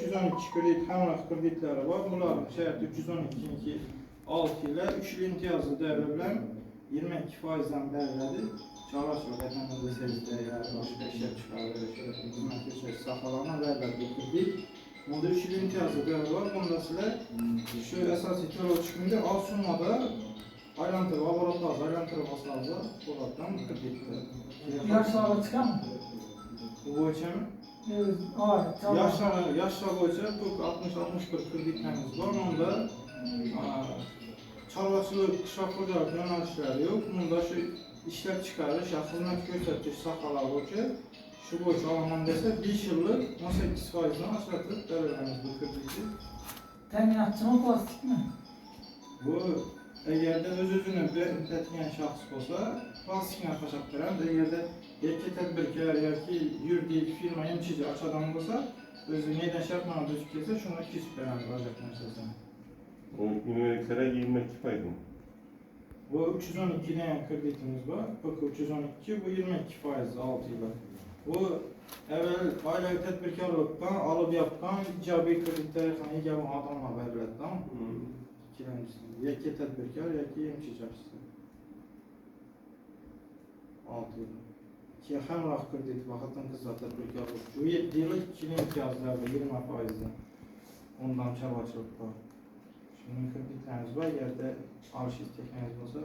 312 kredit həmrəh kreditləri var. Bunların şərti 312-ci 6 ilə 3 il imtiyazlı dərəblən 22%-dən bərlədir. Çalışır, vətəndaşlar sezdə ya, başqa işlər çıxarır, hizmət işlər saxlanan verlər bu kredit. Bunda 3 il imtiyazlı dərəb var. Bunda sizə şu əsas itiraz çıxımında az summada aylantıra, laboratlar, aylantıra basarlar, polatdan kreditdir. Yaşlarla çıkan mı? Bu boyunca mı? Yaşlar boyunca bu 60-61 kreditlərimiz var. Onda çarvaçılıq, şafırlar, yönəlişləri yox. Bunda şu işlər çıxarış, xidmət göstərici saxalar var ki, şu boyunca alınan desə 5 yıllık 18%'dan aşağıtıb dərələrimiz bu krediti. Təminatçı mı, plastik mi? Bu əgər də öz-özünə tətiyen şəxs olsa, plastiklə xaşaq verən, əgər də yeki tədbirkar, yeki yürüdük firma, yemçici aç adam olsa, özü neydən şərtlə düzüb gəlsə, şuna 200 verən olacaq məsələsən. O üniversitelere 22 paydı mı? Bu 312 dənə kreditimiz var. PK 312, bu 22%, 6 yıllar. Bu əvvəl ailə tədbirkarlıqdan alıb yapqan icabi kreditləri yeganə adamla verilətdən. İkiləmişsin. Yeki tədbirkar, yeki yemçici açısı. 6 yıllar. Ki həmrəh kredit vaxtdan qızlar tədbirkarlıq. Bu 7 yıllık 2 imtiyazlarla 20%'dan. Ondan çarvaçılıq var. Şimdi kreditləriniz var, yerde alış istekleriniz olsa,